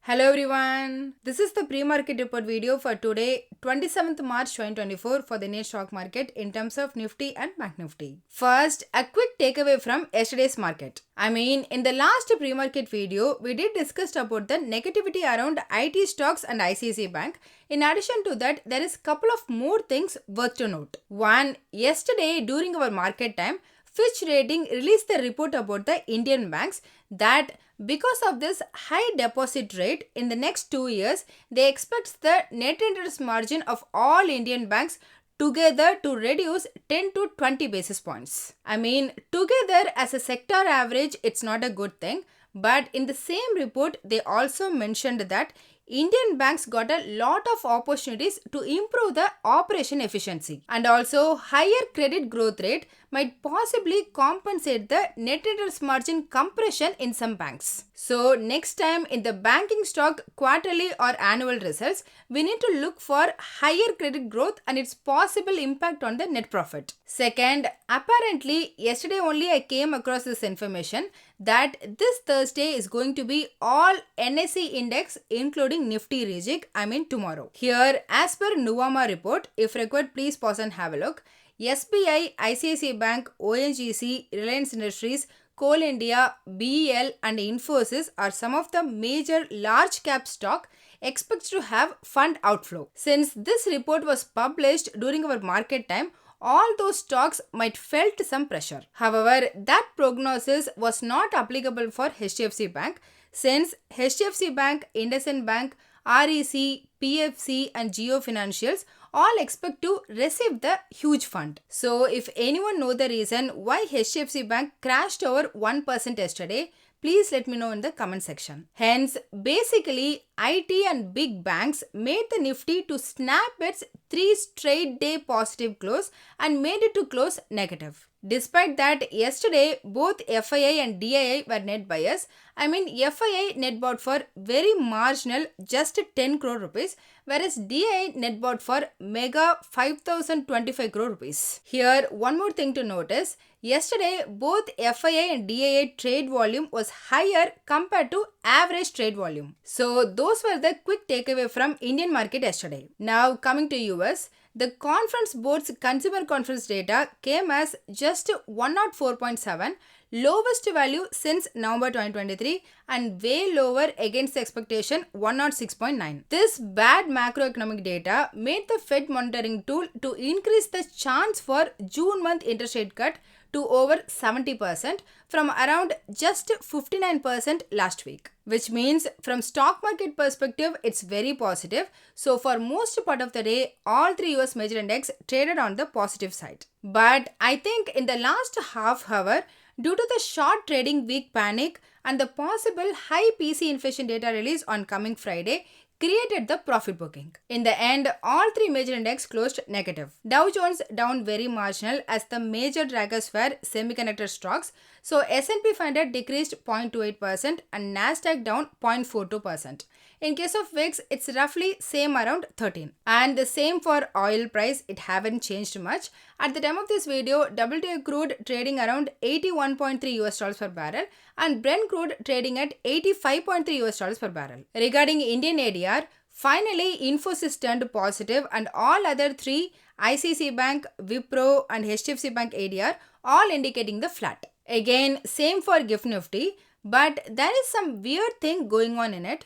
Hello everyone. This is the pre-market report video for today, 27th March 2024 for the Indian stock market in terms of Nifty and Bank Nifty. First, a quick takeaway from yesterday's market. In the last pre-market video, we did discuss about the negativity around IT stocks and ICICI Bank. In addition to that, there is a couple of more things worth to note. One, yesterday during our market time, Fitch Rating released the report about the Indian banks that because of this high deposit rate in the next 2 years, they expect the net interest margin of all Indian banks together to reduce 10 to 20 basis points. Together as a sector average, it's not a good thing. But in the same report, they also mentioned that Indian banks got a lot of opportunities to improve the operation efficiency, and also higher credit growth rate might possibly compensate the net interest margin compression in some banks. So next time in the banking stock quarterly or annual results, we need to look for higher credit growth and its possible impact on the net profit. Second, apparently yesterday only I came across this information that this Thursday is going to be all NSE index including Nifty Rejig, tomorrow. Here, as per Nuvama report, if required please pause and have a look. SBI, ICICI Bank, ONGC, Reliance Industries, Coal India, BEL and Infosys are some of the major large cap stock expected to have fund outflow. Since this report was published during our market time, all those stocks might felt some pressure. However, that prognosis was not applicable for HDFC Bank since HDFC Bank, IndusInd Bank, REC, PFC and Geo Financials all expect to receive the huge fund. So if anyone know the reason why HDFC Bank crashed over 1% yesterday, please let me know in the comment section. Hence, basically, IT and big banks made the Nifty to snap its 3 straight day positive close and made it to close negative. Despite that, yesterday, both FII and DII were net buyers. FII net bought for very marginal, just 10 crore rupees, whereas DII net bought for mega 5,025 crore rupees. Here, one more thing to notice. Yesterday, both FII and DII trade volume was higher compared to average trade volume. So, those were the quick takeaway from Indian market yesterday. Now, coming to US, the conference board's consumer confidence data came as just 104.7, lowest value since November 2023 and way lower against the expectation 106.9. This bad macroeconomic data made the Fed monitoring tool to increase the chance for June month interest rate cut to over 70% from around just 59% last week. Which means from stock market perspective, it's very positive. So for most part of the day, all three US major index traded on the positive side. But I think in the last half hour, due to the short trading week panic and the possible high PC inflation data release on coming Friday, created the profit booking. In the end, all three major index closed negative. Dow Jones down very marginal as the major draggers were semiconductor stocks. So S&P 500 decreased 0.28% and Nasdaq down 0.42%. In case of VIX, it's roughly same around 13. And the same for oil price, it haven't changed much. At the time of this video, WTI crude trading around $81.3 per barrel and Brent crude trading at $85.3 per barrel. Regarding Indian ADR, finally Infosys turned positive and all other three ICICI Bank, Wipro and HDFC Bank ADR all indicating the flat. Again, same for GIFT Nifty. But there is some weird thing going on in it.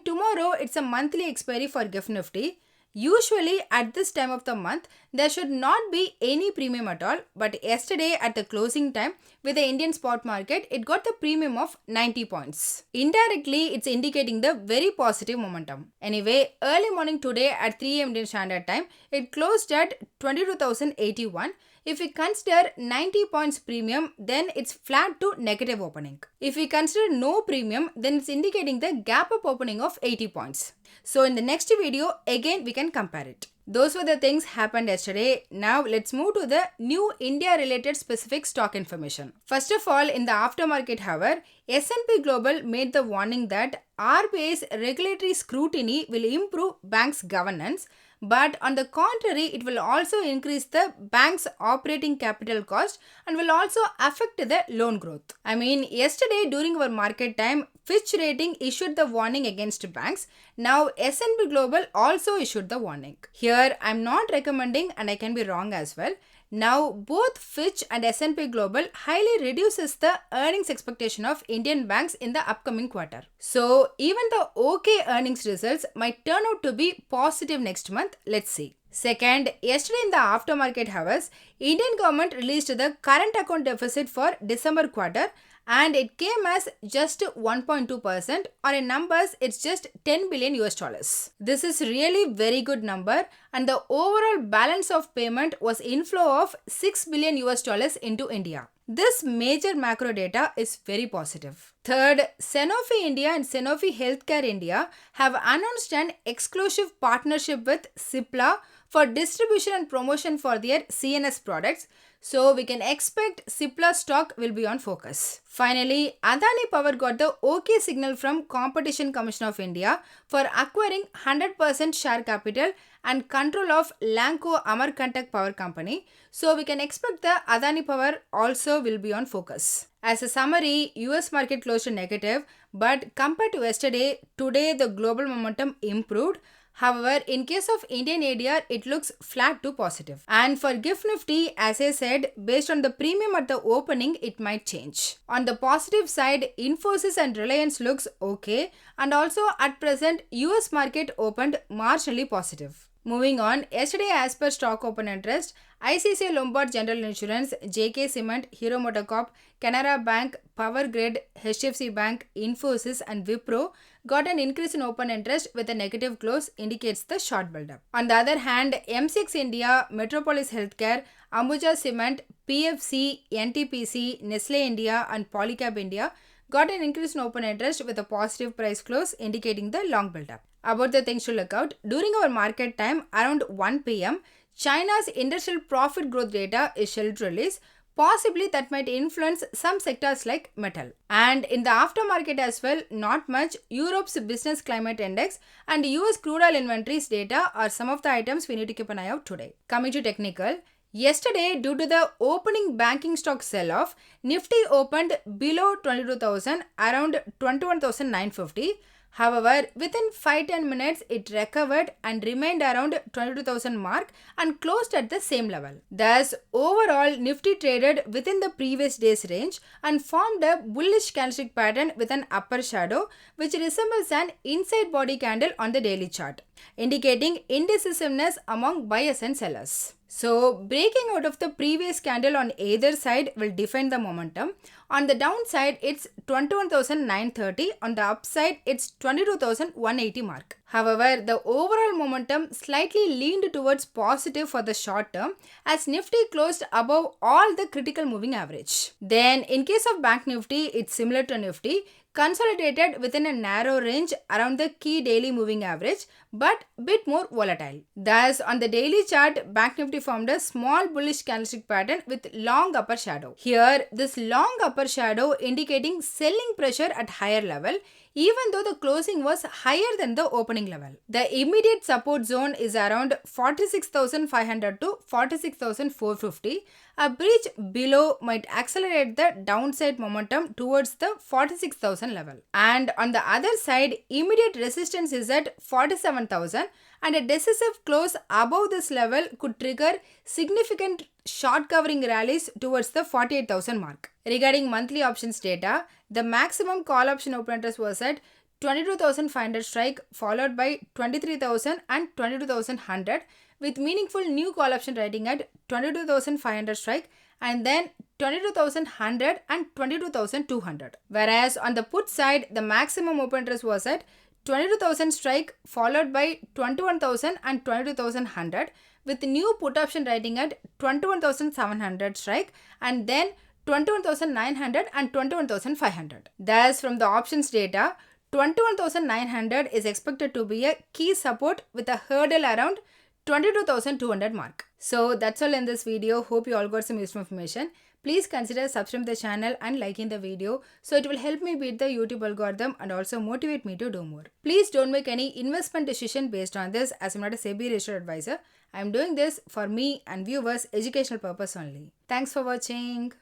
Tomorrow it's a monthly expiry for GIFT Nifty. Usually at this time of the month, there should not be any premium at all. But yesterday at the closing time with the Indian spot market, it got the premium of 90 points. Indirectly, it's indicating the very positive momentum. Anyway, early morning today at 3 am Indian Standard Time, it closed at 22,081. If we consider 90 points premium, then it's flat to negative opening. If we consider no premium, then it's indicating the gap up opening of 80 points. So in the next video, again we can compare it. Those were the things happened yesterday. Now let's move to the new India related specific stock information. First of all, in the aftermarket hour, S&P Global made the warning that RBI's regulatory scrutiny will improve banks' governance. but on the contrary, it will also increase the bank's operating capital cost and will also affect the loan growth. I mean, yesterday during our market time, Fitch Rating issued the warning against banks. Now S&P Global also issued the warning. Here I'm not recommending, and I can be wrong as well. Now both Fitch and S&P Global highly reduces the earnings expectation of Indian banks in the upcoming quarter. So even the OK earnings results might turn out to be positive next month. Let's see. Second, yesterday in the aftermarket hours, Indian government released the current account deficit for December quarter, and it came as just 1.2%, or in numbers it's just 10 billion US dollars. This is really very good number, and the overall balance of payment was inflow of 6 billion US dollars into India. This major macro data is very positive. Third, Sanofi India and Sanofi Healthcare India have announced an exclusive partnership with Cipla for distribution and promotion for their CNS products. So we can expect Cipla stock will be on focus. Finally, Adani Power got the OK signal from Competition Commission of India for acquiring 100% share capital and control of Lanco Amarkantak Power Company. So we can expect the Adani Power also will be on focus. As a summary, US market closed negative, but compared to yesterday, today the global momentum improved. However, in case of Indian ADR, it looks flat to positive. And for GIFT Nifty, as I said, based on the premium at the opening, it might change. On the positive side, Infosys and Reliance looks okay, and also at present, US market opened marginally positive. Moving on, yesterday as per stock open interest, ICICI Lombard General Insurance, JK Cement, Hero MotoCorp, Canara Bank, Power Grid, HDFC Bank, Infosys and Wipro got an increase in open interest with a negative close, indicates the short build-up. On the other hand, M6 India, Metropolis Healthcare, Ambuja Cement, PFC, NTPC, Nestle India and Polycab India got an increase in open interest with a positive price close, indicating the long build-up. About the things to look out, during our market time around 1 p.m., China's industrial profit growth data is scheduled to release. Possibly that might influence some sectors like metal. And in the aftermarket as well, not much. Europe's business climate index and US crude oil inventories data are some of the items we need to keep an eye out today. Coming to technical, yesterday due to the opening banking stock sell-off, Nifty opened below 22,000, around 21,950. However, within 5-10 minutes, it recovered and remained around 22,000 mark and closed at the same level. Thus, overall, Nifty traded within the previous day's range and formed a bullish candlestick pattern with an upper shadow, which resembles an inside body candle on the daily chart, indicating indecisiveness among buyers and sellers. So, breaking out of the previous candle on either side will define the momentum. On the downside, it's 21,930. On the upside, it's 22,180 mark. However, the overall momentum slightly leaned towards positive for the short term as Nifty closed above all the critical moving average. Then, in case of Bank Nifty, it's similar to Nifty, consolidated within a narrow range around the key daily moving average, but bit more volatile. Thus, on the daily chart, Bank Nifty formed a small bullish candlestick pattern with long upper shadow. Here, this long upper shadow indicating selling pressure at higher level, even though the closing was higher than the opening level. The immediate support zone is around 46,500 to 46,450. A breach below might accelerate the downside momentum towards the 46,000 level. And on the other side, immediate resistance is at 47,000 and a decisive close above this level could trigger significant short covering rallies towards the 48,000 mark. Regarding monthly options data, the maximum call option open interest was at 22,500 strike, followed by 23,000 and 22,100, with meaningful new call option writing at 22,500 strike and then 22,100 and 22,200. Whereas on the put side, the maximum open interest was at 22,000 strike, followed by 21,000 and 22,100, with new put option writing at 21,700 strike and then 21,900 and 21,500. Thus, from the options data, 21,900 is expected to be a key support with a hurdle around 22,200 mark. So that's all in this video. Hope you all got some useful information. Please consider subscribing the channel and liking the video so it will help me beat the YouTube algorithm and also motivate me to do more. Please don't make any investment decision based on this as I'm not a SEBI registered advisor. I'm doing this for me and viewers educational purpose only. Thanks for watching.